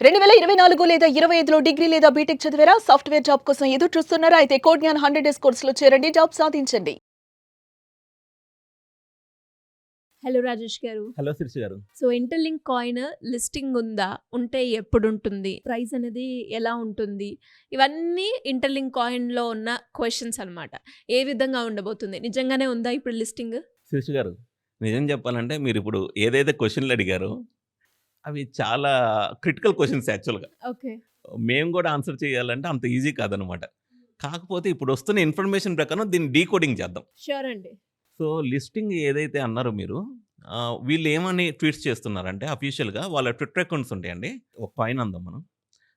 2024 లేదా 25లో డిగ్రీ లేదా బీటెక్ చదివారా? సాఫ్ట్‌వేర్ జాబ్ కోసం ఎదురు చూస్తున్నారా? అయితే కోడ్‌జ్ఞాన్ 100 డేస్ కోర్సులో చేరండి. జాబ్ సాధించండి. హలో రాజేష్ గారు. హలో శిరీష గారు. సో ఇంటర్‌లింక్ కాయిన్ లిస్టింగ్ ఉందా? ఉంటే ఎప్పుడుంటుంది? ప్రైస్ అనేది ఎలా ఉంటుంది? ఇవన్నీ ఇంటర్‌లింక్ కాయిన్‌లో ఉన్న క్వెషన్స్ అన్నమాట. ఏ విధంగా ఉండబోతుంది? నిజంగానే ఉందా ఇప్పుడు లిస్టింగ్? శిరీష గారు, నిజం చెప్పాలంటే మీరిప్పుడు ఏదైతే క్వెషన్‌లు అడిగారో, అవి చాలా క్రిటికల్ క్వెషన్స్ యాక్చువల్‌గా. ఓకే. మేము గూడా ఆన్సర్ చేయాలంటే అంత ఈజీ కాదనమాట. కాకపోతే ఇప్పుడొస్తున్న ఇన్ఫర్మేషన్ ప్రకారం దీన్ని డీకోడింగ్ చేద్దాం. ష్యూర్ అండి. సో, లిస్టింగ్ ఏదైతే అన్నారో మీరు, వీళ్ళేమని ట్వీట్స్ చేస్తున్నారంటే అఫీషియల్‌గా వాళ్ళ ట్విట్టర్ అకౌంట్స్ ఉంటాయండి. ఒక కాయిన్ అందాం మనం.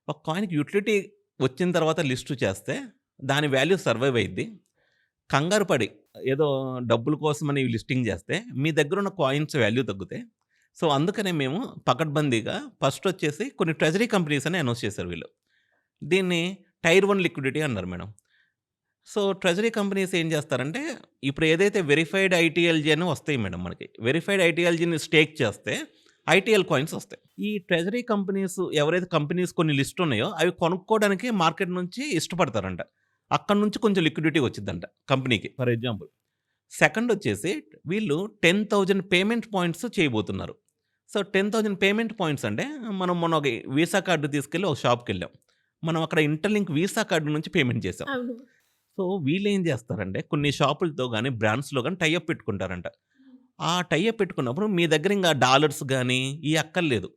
ఒక కాయిన్‌కి యుటిలిటీ వచ్చిన తర్వాత లిస్ట్ చేస్తే, దాని వాల్యూ సర్వైవ్ అయ్యిద్ది. కంగారు పడి ఏదో డబ్బుల కోసమని లిస్టింగ్ చేస్తే, మీ దగ్గరున్న కాయిన్స్ వాల్యూ తగ్గుతాయి. సో, అందుకనే మేము పకడ్బందీగా ఫస్టొచ్చేసి కొన్ని ట్రెజరీ కంపెనీస్ అని అనౌన్స్ చేశారు వీళ్ళు. దీన్ని టైర్ 1 లిక్విడిటీ అన్నారు మేడం. సో, ట్రెజరీ కంపెనీస్ ఏం చేస్తారంటే, ఇప్పుడు ఏదైతే వెరిఫైడ్ ఐటీఎల్‌జీ అని వస్తాయి మేడం మనకి. వెరిఫైడ్ ఐటీఎల్‌జీని స్టేక్ చేస్తే, ఐటీఎల్ కాయిన్స్ వస్తాయి. ఈ ట్రెజరీ కంపెనీస్ ఎవరైతే కంపెనీస్ కొన్ని లిస్ట్ ఉన్నాయో, అవి కొనుక్కోవడానికి మార్కెట్ నుంచి ఇష్టపడతారంట. అక్కడి నుంచి కొంచెం లిక్విడిటీ వచ్చిద్దంట కంపెనీకి. For example. సెకండొచ్చేసి వీళ్ళు 10,000 పేమెంట్ పాయింట్స్ చేయబోతున్నారు. సో, 10,000 పేమెంట్ పాయింట్స్ అంటే, మనం మొన్న ఒక వీసా కార్డ్ తీసుకెళ్ళి ఒక షాప్‌కెళ్ళాం. మనం అక్కడ ఇంటర్‌లింక్ వీసా కార్డ్ నుంచి పేమెంట్ చేసాం. అవును. సో, వీళ్ళేం జేస్తారంటే, కొన్ని షాపులతో గాని, బ్రాండ్స్‌లో గాని టై అప్ పెట్టుకుంటారంట. ఆ టై అప్ పెట్టుకున్నప్పుడు మీ దగ్గర ఇంగ డాలర్స్ గాని, ఇయి అక్కర్లేదు.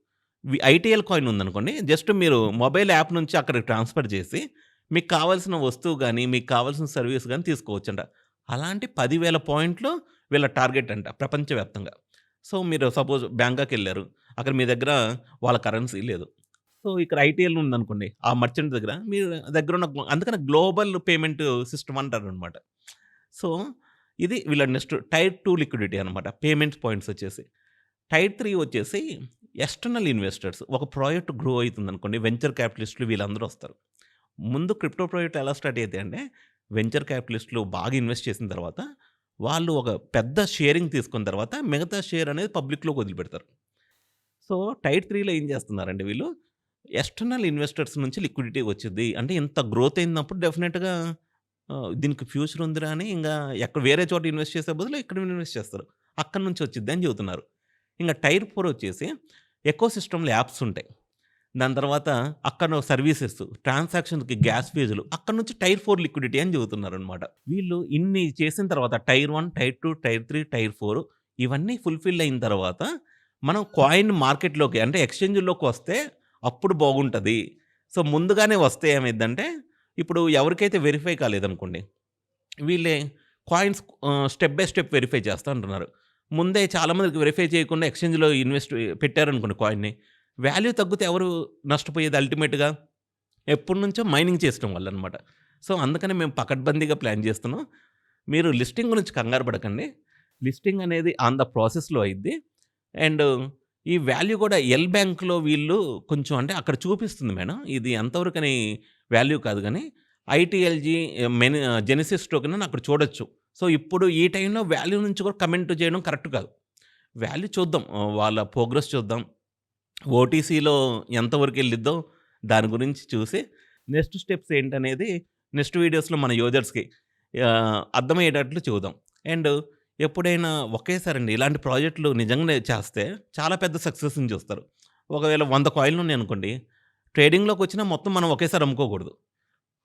ఐటీఎల్ కాయిన్ ఉందనుకోండి, జస్ట్ మీరు మొబైల్ యాప్ నుంచి అక్కడికి ట్రాన్స్‌ఫర్ చేసి, మీకు కావాల్సిన వస్తువు గాని, మీకు కావాల్సిన సర్వీస్ గాని తీసుకోవచ్చంట. అలాంటి 10,000 పాయింట్లు వీళ్ళ టార్గెట్ అంట ప్రపంచవ్యాప్తంగా. సో, మీరు సపోజ్ బ్యాంకాకెళ్లారు. అక్కడ మీ దగ్గర వాళ్ళ కరెన్సీ లేదు. సో, ఇక్కడ ఐటీఎల్ ఉందనుకోండి. ఆ మర్చెంట్ దగ్గర మీరు దగ్గరున్న అందుకని గ్లోబల్ పేమెంట్ సిస్టమ్ అంటారనమాట. సో, ఇది వీళ్ళ నెక్స్ట్ టైర్ 2 లిక్విడిటీ అనమాట. పేమెంట్ పాయింట్స్ వచ్చేసి. టైర్ 3 వచ్చేసి ఎక్స్టర్నల్ ఇన్వెస్టర్స్. ఒక ప్రాజెక్ట్ గ్రో అయితుందనుకోండి. వెంచర్ క్యాపిటలిస్టులు వీళ్ళందరూ వస్తారు. ముందు క్రిప్టో ప్రాజెక్ట్ ఎలా స్టార్ట్ అయితాయంటే, వెంచర్ క్యాపిటలిస్టులు బాగా ఇన్వెస్ట్ చేసిన తర్వాత, వాళ్ళు ఒక పెద్ద షేరింగ్ తీసుకున్న తర్వాత, మిగతా షేర్ అనేది పబ్లిక్‌లోకి వదిలిపెడతారు. సో, టైర్ 3లో ఏం చేస్తున్నారంటే వీళ్ళు, ఎక్స్టర్నల్ ఇన్వెస్టర్స్ నుంచి లిక్విడిటీ వచ్చిద్ది. అంటే ఇంత గ్రోత్ అయినప్పుడు డెఫినిట్‌గా దీనికి ఫ్యూచర్ ఉందిరా అని ఇంగా ఎక్కడ వేరే చోట ఇన్వెస్ట్ చేసే బదులు ఇక్కడ ఇన్వెస్ట్ చేస్తారు. అక్కడి నుంచి వచ్చిద్ది అని చెబుతున్నారు. ఇంక టైర్ 4 వచ్చేసి ఎకోసిస్టమ్‌లో యాప్స్ ఉంటాయి. దాని తర్వాత అక్కడ సర్వీసెస్, ట్రాన్సాక్షన్‌కి గ్యాస్ ఫీజులు అక్కడి నుంచి టైర్ 4 లిక్విడిటీ అని చెబుతున్నారనమాట. వీళ్ళు ఇన్ని చేసిన తర్వాత టైర్ 1, టైర్ 2, టైర్ 3, టైర్ 4 ఇవన్నీ ఫుల్‌ఫిల్ అయిన తర్వాత మనం కాయిన్ మార్కెట్‌లోకి అంటే ఎక్స్‌చేంజ్‌ల్లోకి వస్తే అప్పుడు బాగుంటది. సో, ముందుగానే వస్తే ఏమైద్దంటే, ఇప్పుడు ఎవరికైతే వెరిఫై కాలేదనుకోండి, వీళ్ళే coins step by step verify చేస్తా అంటున్నారు. ముందే చాలా మందికి వెరిఫై చేయకుండా ఎక్స్‌చేంజ్‌లో పెట్టారనుకోండి కాయిన్‌ని, వాల్యూ తగ్గితే ఎవరు నష్టపోయేది అల్టిమేట్‌గా? ఎప్పటినుంచో మైనింగ్ చేసడం వల్లనమాట. సో, అందుకని మేము పకడ్బందీగా ప్లాన్ చేస్తున్నాం. మీరు లిస్టింగ్ గురించి కంగారు పడకండి. లిస్టింగ్ అనేది ఆన్ ద ప్రాసెస్‌లో అయిద్ది. అండ్ ఈ వాల్యూ కూడా ఎల్ బ్యాంక్‌లో వీళ్ళు కొంచెం అంటే అక్కడ చూపిస్తుంది మేడం. ఇది ఎంతవరకని వాల్యూ కాదు గానీ, ఐటీఎల్‌జీ జెనెసిస్ టోకెన్ అని అక్కడ చూడొచ్చు. సో, ఇప్పుడు ఈ టైంలో వాల్యూ నుంచి కూడా కమెంట్ చేయడం కరెక్ట్ కాదు. వాల్యూ చూద్దాం. వాళ్ళ ప్రోగ్రెస్ చూద్దాం. ఓటీసీలో ఎంతవరకెళ్ళిద్దో దాని గురించి చూసి, నెక్స్ట్ స్టెప్స్ ఏంటనేది నెక్స్ట్ వీడియోస్‌లో మన యూజర్స్‌కి అర్థమయ్యేటట్లు చెబుదాం. అండ్ ఎప్పుడైనా ఒకేసారండి ఇలాంటి ప్రాజెక్టులు నిజంగానే చేస్తే చాలా పెద్ద సక్సెస్‌ని చూస్తారు. ఒకవేళ 100 కాయిన్‌లున్నాయనుకోండి, ట్రేడింగ్‌లోకొచ్చినా మొత్తం మనం ఒకేసారి అమ్ముకోకూడదు.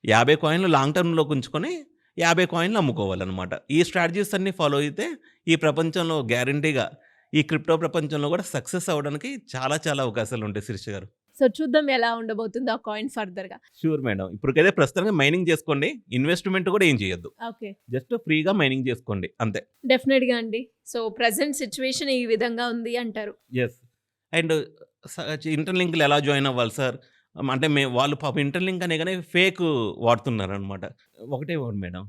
50 కాయిన్‌లు లాంగ్ టర్మ్‌లోకి ఉంచుకొని, 50 కాయిన్‌లు అమ్ముకోవాలనమాట. ఈ స్ట్రాటజీస్ అన్నీ ఫాలో అయితే ఈ ప్రపంచంలో గ్యారంటీగా ఈ క్రిప్టో ప్రపంచంలో కూడా సక్సెస్ అవ్వడానికి చాలా చాలా అవకాశాలుంటాయి శిరీష గారు. సో చూద్దాం ఎలా ఉండబోతుందో ఆ కాయిన్ ఫర్దర్‌గా. Sure madam. ఇప్పటికైతే ప్రస్తుతానికి మైనింగ్ చేసుకోండి. ఇన్వెస్ట్‌మెంట్ కూడా ఏం చేయొద్దు. ఓకే. జస్ట్ ఫ్రీగా మైనింగ్ చేసుకోండి అంతే. డెఫినెట్‌గా అండి. సో ప్రెజెంట్ సిట్యుయేషన్ ఈ విధంగా ఉంది అంటారు. యెస్. అండ్ స ఇంటర్‌లింక్‌లు ఎలా జాయిన్ అవ్వాలి సార్? అంటే వాళ్ళు పాపం ఇంటర్‌లింక్ అనే గాని ఫేక్ వాడుతున్నారనమాట. ఒకటే ఒకటి మేడం.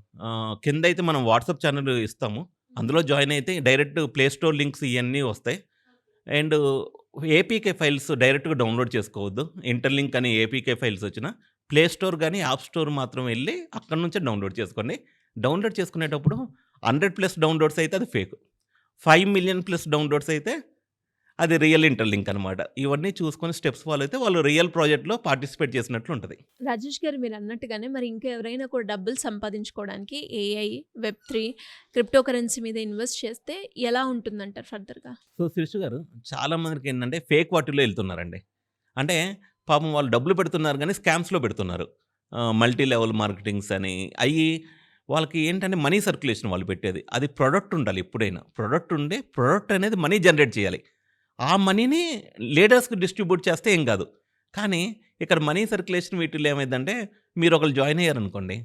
కిందైతే మనం వాట్సాప్ ఛానెల్ ఇస్తాము. అందులో జాయిన్ అయితే డైరెక్ట్ ప్లే స్టోర్ లింక్స్ ఇయన్నీ వస్తాయి. అండ్ ఏపీకే ఫైల్స్ డైరెక్ట్‌గా డౌన్‌లోడ్ చేసుకోవద్దు. ఇంటర్‌లింక్ అని ఏపీకే ఫైల్స్ వచ్చినా ప్లే స్టోర్ గాని, యాప్ స్టోర్ మాత్రం ఎళ్లి అక్కడి నుంచే డౌన్‌లోడ్ చేసుకోండి. డౌన్‌లోడ్ చేసుకునేటప్పుడు 100+ డౌన్‌లోడ్స్ అయితే అది ఫేక్. 5,000,000+ డౌన్‌లోడ్స్ అయితే అది రియల్ ఇంటర్లింక్ అనమాట. ఇవన్నీ చూసుకొని స్టెప్స్ ఫాలో అయితే వాళ్ళు రియల్ ప్రాజెక్ట్‌లో పార్టిసిపేట్ చేసినట్లు ఉంటది. రాజేష్ గారు మీరు అన్నట్టుగానే మరి ఇంకా ఎవరైనా కూడా డబ్బులు సంపాదించుకోవడానికి ఏఐ, వెబ్3, క్రిప్టో కరెన్సీ మీద ఇన్వెస్ట్ చేస్తే ఎలా ఉంటుందంటారు ఫర్దర్‌గా? సో, శిరీష గారు చాలా మందికి ఏంటంటే ఫేక్ వాటిలో ఎళ్తున్నారండి. అంటే పాపం వాళ్ళు డబ్బులు పెడుతున్నారు గానీ స్కామ్స్‌లో పెడుతున్నారు. మల్టీ లెవెల్ మార్కెటింగ్స్ అని అయ్యి వాళ్ళకి ఏంటంటే మనీ సర్క్యులేషన్ వాళ్ళు పెట్టేది. అది ప్రొడక్ట్ ఉండాలి ఎప్పుడైనా. ప్రొడక్ట్ ఉండే ప్రొడక్ట్ అనేది మనీ జనరేట్ చేయాలి. ఆ మనీని లీడర్స్‌కి డిస్ట్రిబ్యూట్ చేస్తే ఏం కాదు. కానీ ఇక్కడ మనీ సర్క్యులేషన్ వీటిల్లో ఏమైద్దంటే మీరొకళ్ళు జాయిన్ అయ్యారనుకోండి.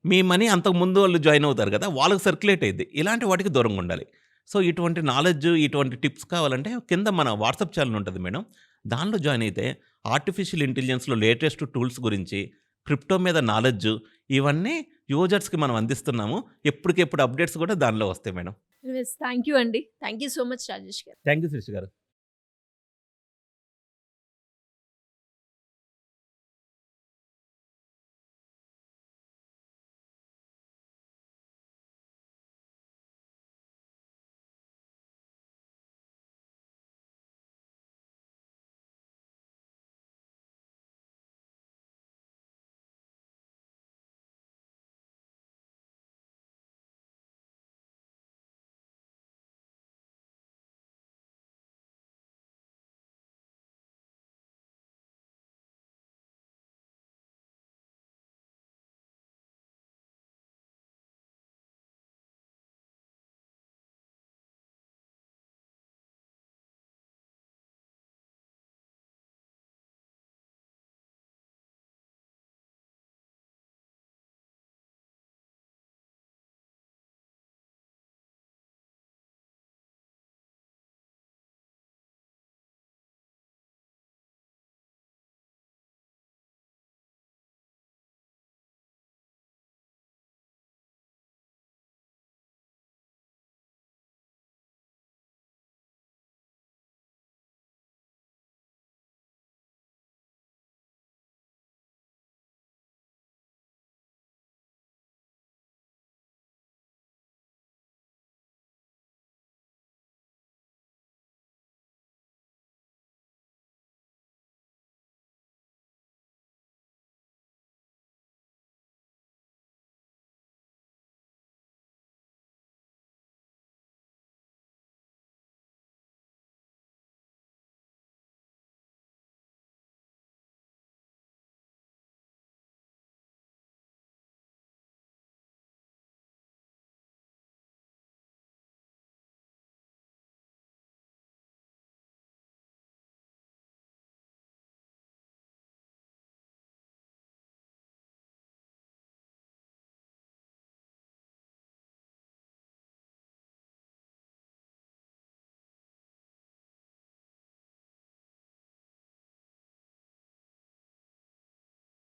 మీ మనీ అంతకుముందు వాళ్ళు జాయిన్ అవుతారు కదా! వాళ్ళకి సర్క్యులేట్ అయిద్ది. ఇలాంటి వాటికి దూరంగా ఉండాలి. సో, ఇటువంటి నాలెడ్జ్, ఇటువంటి టిప్స్ కావాలంటే కింద మన వాట్సాప్ ఛానెల్ ఉంటది మేడం. దానిలో జాయిన్ అయితే ఆర్టిఫిషియల్ ఇంటెలిజెన్స్‌లో లేటెస్ట్ టూల్స్ గురించి, క్రిప్టో మీద నాలెడ్జ్ ఇవన్నీ యూజర్స్‌కి మనం అందిస్తున్నాము. ఎప్పటికెప్పుడు అప్డేట్స్ కూడా దానిలో వస్తాయి మేడం. యెస్. థ్యాంక్ యూ అండి. Thank you so much Rajesh garu. Thank you Sirisha గారు.